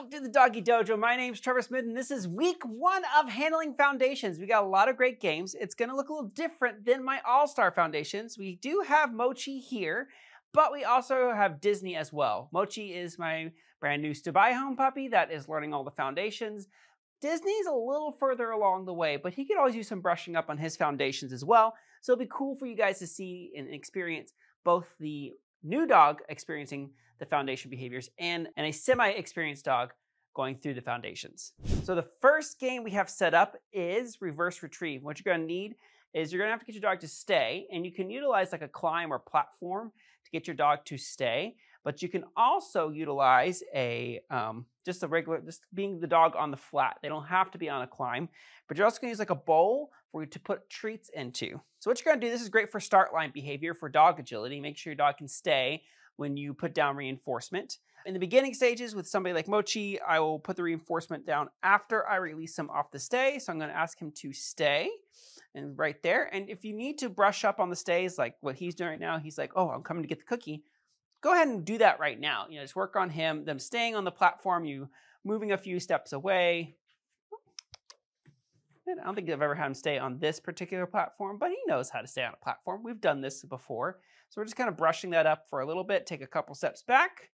Welcome to the Doggie Dojo. My name's Trevor Smith, and this is week 1 of handling foundations. We got a lot of great games. It's going to look a little different than my all-star foundations. We do have Mochi here, but we also have Disney as well. Mochi is my brand new to-buy home puppy that is learning all the foundations. Disney's a little further along the way, but he could always use some brushing up on his foundations as well. So it'll be cool for you guys to see and experience both the new dog experiencing the foundation behaviors and a semi-experienced dog going through the foundations. So the first game we have set up is reverse retrieve. What you're going to need is you're going to have to get your dog to stay, and you can utilize like a climb or platform to get your dog to stay, but you can also utilize a just being the dog on the flat. They don't have to be on a climb, but you're also going to use like a bowl for you to put treats into. So what you're going to do, this is great for start line behavior for dog agility. Make sure your dog can stay when you put down reinforcement. In the beginning stages with somebody like Mochi, I will put the reinforcement down after I release him off the stay. So I'm going to ask him to stay and right there. And if you need to brush up on the stays, like what he's doing right now, he's like, oh, I'm coming to get the cookie. Go ahead and do that right now. Just work on them staying on the platform, you moving a few steps away. I don't think I've ever had him stay on this particular platform, but he knows how to stay on a platform. We've done this before. So we're just kind of brushing that up for a little bit, take a couple steps back.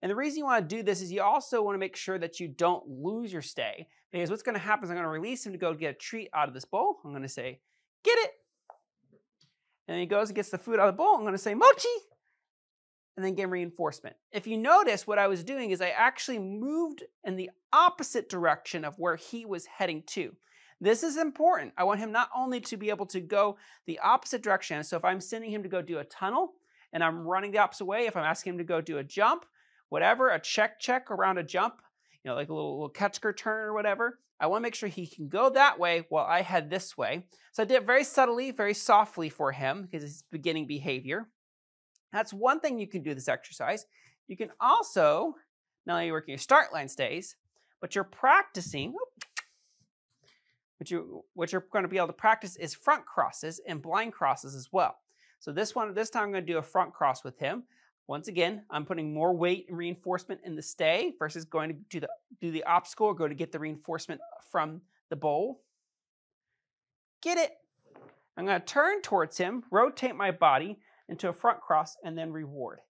And the reason you want to do this is you also want to make sure that you don't lose your stay. Because what's going to happen is I'm going to release him to go get a treat out of this bowl. I'm going to say, get it. And then he goes and gets the food out of the bowl. I'm going to say, Mochi. And then give reinforcement. If you notice, what I was doing is I actually moved in the opposite direction of where he was heading to. This is important. I want him not only to be able to go the opposite direction. So if I'm sending him to go do a tunnel and I'm running the opposite way, if I'm asking him to go do a jump, whatever, a check around a jump, like a little Ketchker turn or whatever, I want to make sure he can go that way while I head this way. So I did it very subtly, very softly for him because it's beginning behavior. That's one thing you can do this exercise. You can also, not only working your start line stays, but you're practicing. What you're going to be able to practice is front crosses and blind crosses as well. So this time I'm going to do a front cross with him. Once again, I'm putting more weight and reinforcement in the stay versus going to do the obstacle or go to get the reinforcement from the bowl. Get it. I'm going to turn towards him, rotate my body into a front cross, and then reward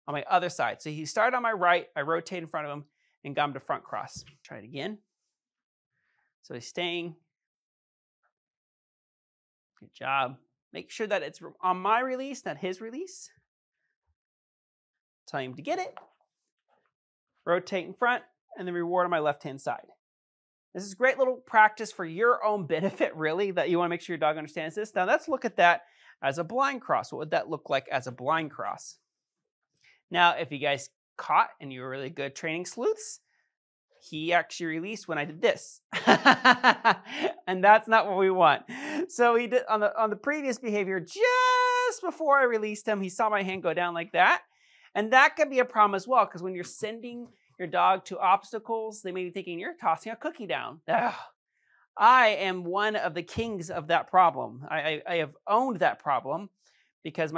on my other side. So he started on my right, I rotate in front of him and got him to front cross. Try it again. So he's staying. Good job. Make sure that it's on my release, not his release. Tell him to get it. Rotate in front, and then reward on my left-hand side. This is great little practice for your own benefit, really, that you want to make sure your dog understands this. Now let's look at that as a blind cross. What would that look like as a blind cross? Now, if you guys caught and you were really good training sleuths, he actually released when I did this. And that's not what we want. So he did on the previous behavior, just before I released him, he saw my hand go down like that. And that can be a problem as well, because when you're sending your dog to obstacles, they may be thinking you're tossing a cookie down. Ugh. I am one of the kings of that problem. I have owned that problem because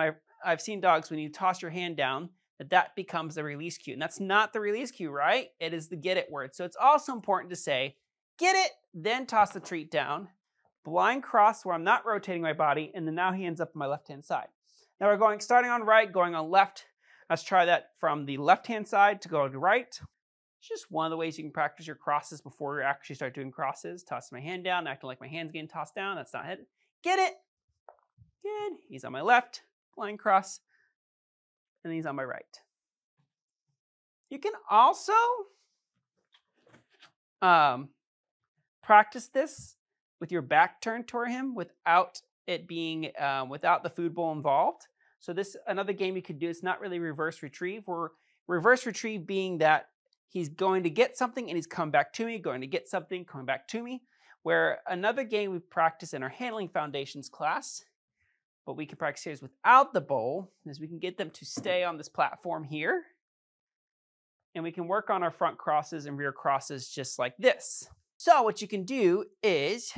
I've seen dogs when you toss your hand down, that becomes the release cue. And that's not the release cue, right? It is the get it word. So it's also important to say, get it, then toss the treat down. Blind cross where I'm not rotating my body, and then now he ends up on my left-hand side. Now we're starting on right, going on left. Let's try that from the left-hand side to go to right. It's just one of the ways you can practice your crosses before you actually start doing crosses. Toss my hand down, acting like my hand's getting tossed down. That's not it. Get it. Good. He's on my left, blind cross, and he's on my right. You can also practice this with your back turned toward him without it being without the food bowl involved. So this another game you could do. It's not really reverse retrieve. Reverse retrieve being that he's going to get something and he's coming back to me, going to get something, coming back to me. Where another game we practice in our handling foundations class, but we can practice here is without the bowl, is we can get them to stay on this platform here. And we can work on our front crosses and rear crosses just like this. So what you can do is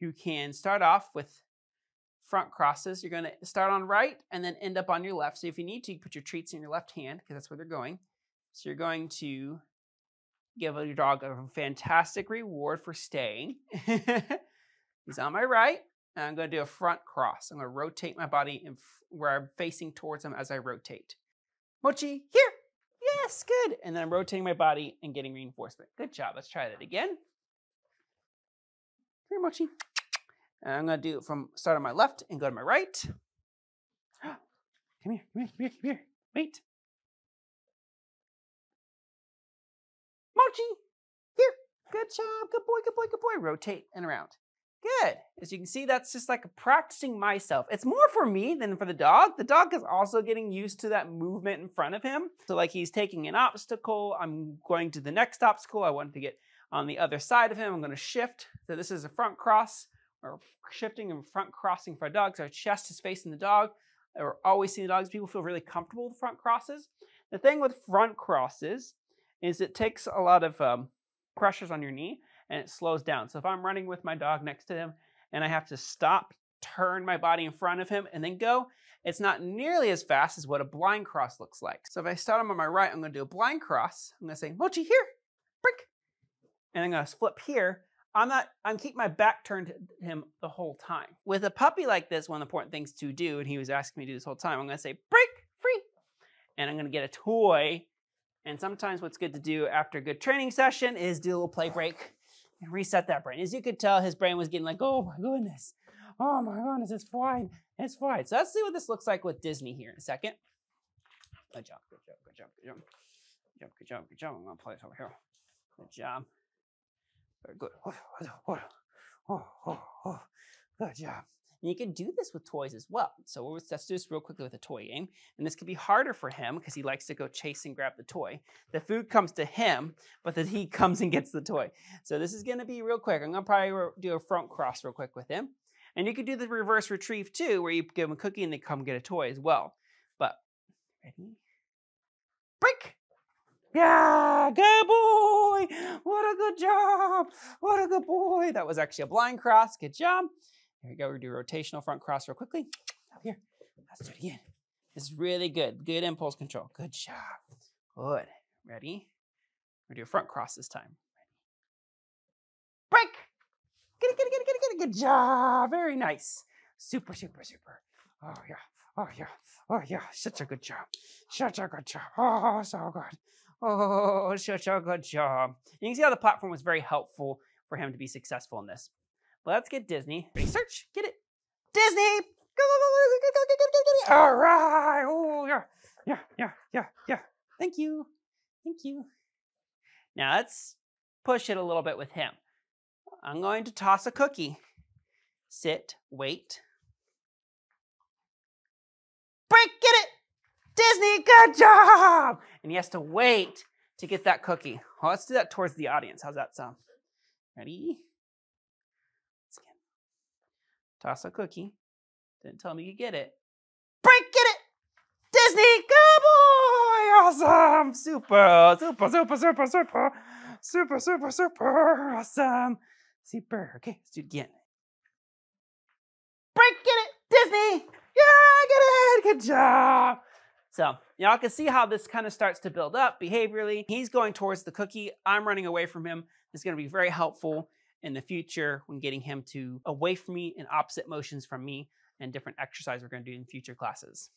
you can start off with front crosses. You're going to start on right and then end up on your left. So if you need to, you put your treats in your left hand because that's where they're going. So you're going to give your dog a fantastic reward for staying. He's on my right, and I'm going to do a front cross. I'm going to rotate my body where I'm facing towards him as I rotate. Mochi, here. Yes, good. And then I'm rotating my body and getting reinforcement. Good job. Let's try that again. Here, Mochi. And I'm going to do it from start on my left and go to my right. Come here, come here, come here, come here. Wait. Mochi, here. Good job. Good boy, good boy, good boy. Rotate and around. Good. As you can see, that's just like practicing myself. It's more for me than for the dog. The dog is also getting used to that movement in front of him. So like he's taking an obstacle. I'm going to the next obstacle. I want to get on the other side of him. I'm going to shift. So this is a front cross. Or shifting and front crossing for a dog. So our chest is facing the dog. Or always seeing the dogs. People feel really comfortable with front crosses. The thing with front crosses is it takes a lot of pressures on your knee and it slows down. So if I'm running with my dog next to him and I have to stop, turn my body in front of him and then go, it's not nearly as fast as what a blind cross looks like. So if I start him on my right, I'm going to do a blind cross. I'm going to say, Mochi, here, break. And I'm going to flip here. I'm keeping my back turned to him the whole time. With a puppy like this, one of the important things to do, and he was asking me to do this whole time, I'm going to say, break, free. And I'm going to get a toy. And sometimes what's good to do after a good training session is do a little play break and reset that brain. As you could tell, his brain was getting like, oh my goodness, it's fine, it's fine. So let's see what this looks like with Disney here in a second. Good job, good job, good job, good job. Good job, good job, good job. I'm gonna play this over here. Good job. Very good. Good job. And you can do this with toys as well. So let's do this real quickly with a toy game. And this can be harder for him because he likes to go chase and grab the toy. The food comes to him, but then he comes and gets the toy. So this is going to be real quick. I'm going to probably do a front cross real quick with him. And you can do the reverse retrieve too, where you give him a cookie and they come get a toy as well. But, ready? Break! Yeah, good boy! What a good job! What a good boy! That was actually a blind cross. Good job. Here we go. We're going to do rotational front cross real quickly. Up here. Let's do it again. This is really good. Good impulse control. Good job. Good. Ready? We're going to do a front cross this time. Break! Get it, get it, get it, get it, get it. Good job. Very nice. Super, super, super. Oh, yeah. Oh, yeah. Oh, yeah. Such a good job. Such a good job. Oh, so good. Oh, such a good job. You can see how the platform was very helpful for him to be successful in this. Let's get Disney. Ready, search. Get it. Disney! Go, go, go, go, go, go, go, go. All right. Oh, yeah. Yeah, yeah, yeah, yeah. Thank you. Thank you. Now let's push it a little bit with him. I'm going to toss a cookie. Sit, wait. Break, get it. Disney, good job. And he has to wait to get that cookie. Well, let's do that towards the audience. How's that sound? Ready? Toss a cookie. Didn't tell me you get it. Break, get it! Disney, good boy! Awesome! Super, super, super, super, super. Super, super, super. Awesome. Super. Okay, let's do it again. Break, get it! Disney! Yeah, get it! Good job! So, y'all can see how this kind of starts to build up behaviorally. He's going towards the cookie. I'm running away from him. It's going to be very helpful in the future when getting him to away from me in opposite motions from me and different exercises we're going to do in future classes.